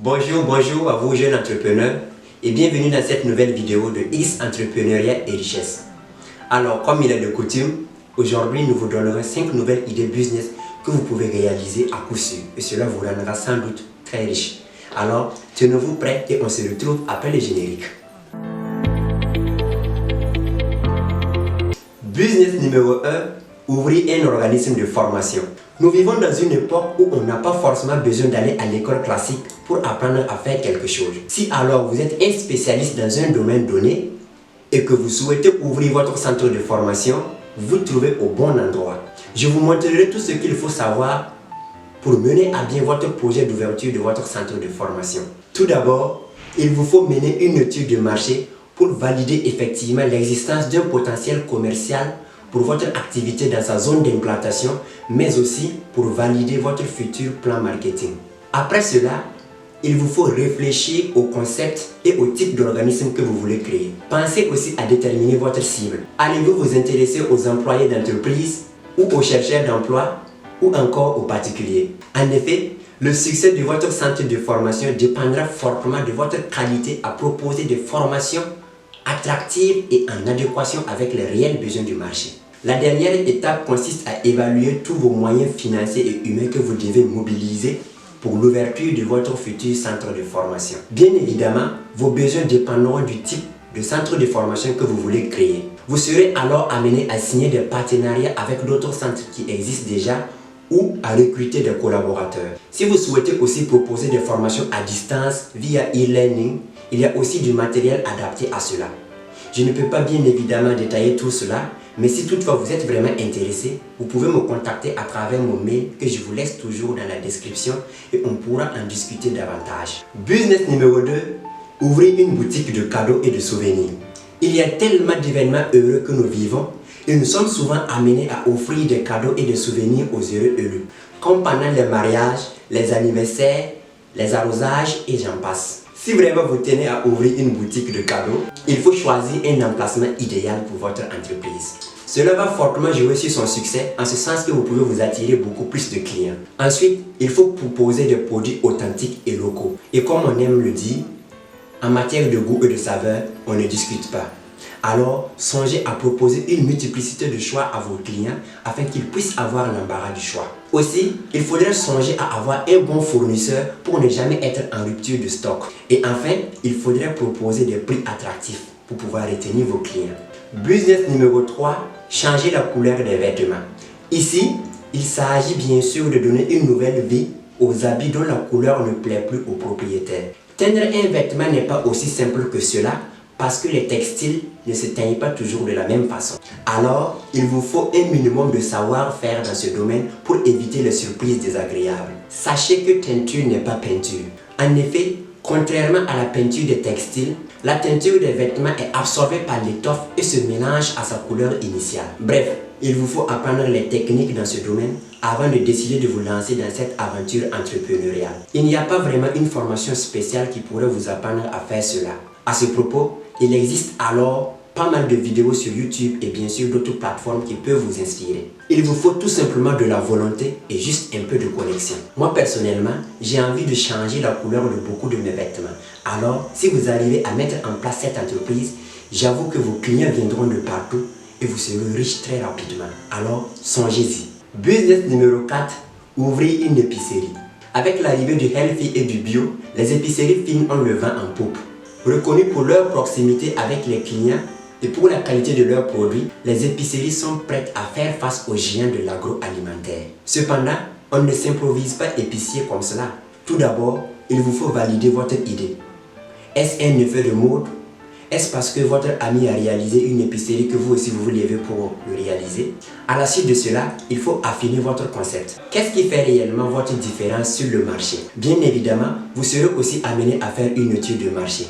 Bonjour à vous jeunes entrepreneurs et bienvenue dans cette nouvelle vidéo de X Entrepreneuriat et Richesse. Alors comme il est de coutume, aujourd'hui nous vous donnerons 5 nouvelles idées business que vous pouvez réaliser à coup sûr et cela vous rendra sans doute très riche. Alors tenez-vous prêts et on se retrouve après le générique. Business numéro 1, ouvrir un organisme de formation. Nous vivons dans une époque où on n'a pas forcément besoin d'aller à l'école classique pour apprendre à faire quelque chose. Si alors vous êtes un spécialiste dans un domaine donné et que vous souhaitez ouvrir votre centre de formation, vous trouvez au bon endroit. Je vous montrerai tout ce qu'il faut savoir pour mener à bien votre projet d'ouverture de votre centre de formation. Tout d'abord, il vous faut mener une étude de marché pour valider effectivement l'existence d'un potentiel commercial pour votre activité dans sa zone d'implantation, mais aussi pour valider votre futur plan marketing. Après cela, il vous faut réfléchir au concept et au type d'organisme que vous voulez créer. Pensez aussi à déterminer votre cible. Allez-vous vous intéresser aux employés d'entreprise ou aux chercheurs d'emploi ou encore aux particuliers? En effet, le succès de votre centre de formation dépendra fortement de votre qualité à proposer des formations attractive et en adéquation avec les réels besoins du marché. La dernière étape consiste à évaluer tous vos moyens financiers et humains que vous devez mobiliser pour l'ouverture de votre futur centre de formation. Bien évidemment, vos besoins dépendront du type de centre de formation que vous voulez créer. Vous serez alors amené à signer des partenariats avec d'autres centres qui existent déjà ou à recruter des collaborateurs. Si vous souhaitez aussi proposer des formations à distance via e-learning, il y a aussi du matériel adapté à cela. Je ne peux pas bien évidemment détailler tout cela, mais si toutefois vous êtes vraiment intéressé, vous pouvez me contacter à travers mon mail que je vous laisse toujours dans la description et on pourra en discuter davantage. Business numéro 2, ouvrir une boutique de cadeaux et de souvenirs. Il y a tellement d'événements heureux que nous vivons et nous sommes souvent amenés à offrir des cadeaux et des souvenirs aux heureux élus, comme pendant les mariages, les anniversaires, les arrosages et j'en passe. Si vraiment vous tenez à ouvrir une boutique de cadeaux, il faut choisir un emplacement idéal pour votre entreprise. Cela va fortement jouer sur son succès en ce sens que vous pouvez vous attirer beaucoup plus de clients. Ensuite, il faut proposer des produits authentiques et locaux. Et comme on aime le dire, en matière de goût et de saveur, on ne discute pas. Alors, songez à proposer une multiplicité de choix à vos clients afin qu'ils puissent avoir l'embarras du choix. Aussi, il faudrait songer à avoir un bon fournisseur pour ne jamais être en rupture de stock. Et enfin, il faudrait proposer des prix attractifs pour pouvoir retenir vos clients. Business numéro 3, changer la couleur des vêtements. Ici, il s'agit bien sûr de donner une nouvelle vie aux habits dont la couleur ne plaît plus aux propriétaires. Teindre un vêtement n'est pas aussi simple que cela, parce que les textiles ne se teignent pas toujours de la même façon. Alors, il vous faut un minimum de savoir-faire dans ce domaine pour éviter les surprises désagréables. Sachez que teinture n'est pas peinture. En effet, contrairement à la peinture des textiles, la teinture des vêtements est absorbée par l'étoffe et se mélange à sa couleur initiale. Bref, il vous faut apprendre les techniques dans ce domaine avant de décider de vous lancer dans cette aventure entrepreneuriale. Il n'y a pas vraiment une formation spéciale qui pourrait vous apprendre à faire cela. À ce propos, il existe alors pas mal de vidéos sur YouTube et bien sûr d'autres plateformes qui peuvent vous inspirer. Il vous faut tout simplement de la volonté et juste un peu de connexion. Moi personnellement, j'ai envie de changer la couleur de beaucoup de mes vêtements. Alors, si vous arrivez à mettre en place cette entreprise, j'avoue que vos clients viendront de partout et vous serez riche très rapidement. Alors, songez-y. Business numéro 4, ouvrir une épicerie. Avec l'arrivée du healthy et du bio, les épiceries fines ont le vent en poupe. Reconnues pour leur proximité avec les clients et pour la qualité de leurs produits, les épiceries sont prêtes à faire face aux géants de l'agroalimentaire. Cependant, on ne s'improvise pas épicier comme cela. Tout d'abord, il vous faut valider votre idée. Est-ce un effet de mode? Est-ce parce que votre ami a réalisé une épicerie que vous aussi vous vous levez pour le réaliser? À la suite de cela, il faut affiner votre concept. Qu'est-ce qui fait réellement votre différence sur le marché? Bien évidemment, vous serez aussi amené à faire une étude de marché.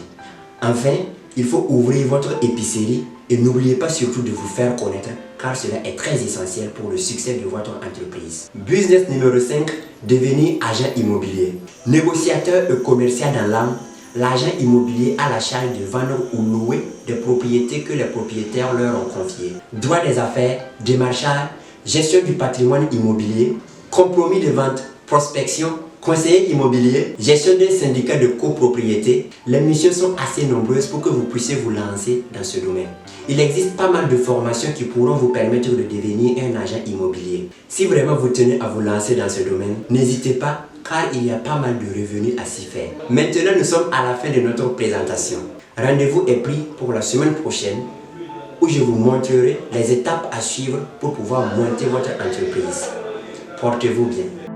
Enfin, il faut ouvrir votre épicerie et n'oubliez pas surtout de vous faire connaître car cela est très essentiel pour le succès de votre entreprise. Business numéro 5, devenir agent immobilier. Négociateur et commercial dans l'âme, l'agent immobilier a la charge de vendre ou louer des propriétés que les propriétaires leur ont confiées. Droit des affaires, démarchage, gestion du patrimoine immobilier, compromis de vente, prospection, Conseiller immobilier, gestion d'un syndicat de copropriété, les missions sont assez nombreuses pour que vous puissiez vous lancer dans ce domaine. Il existe pas mal de formations qui pourront vous permettre de devenir un agent immobilier. Si vraiment vous tenez à vous lancer dans ce domaine, n'hésitez pas car il y a pas mal de revenus à s'y faire. Maintenant, nous sommes à la fin de notre présentation. Rendez-vous est pris pour la semaine prochaine où je vous montrerai les étapes à suivre pour pouvoir monter votre entreprise. Portez-vous bien.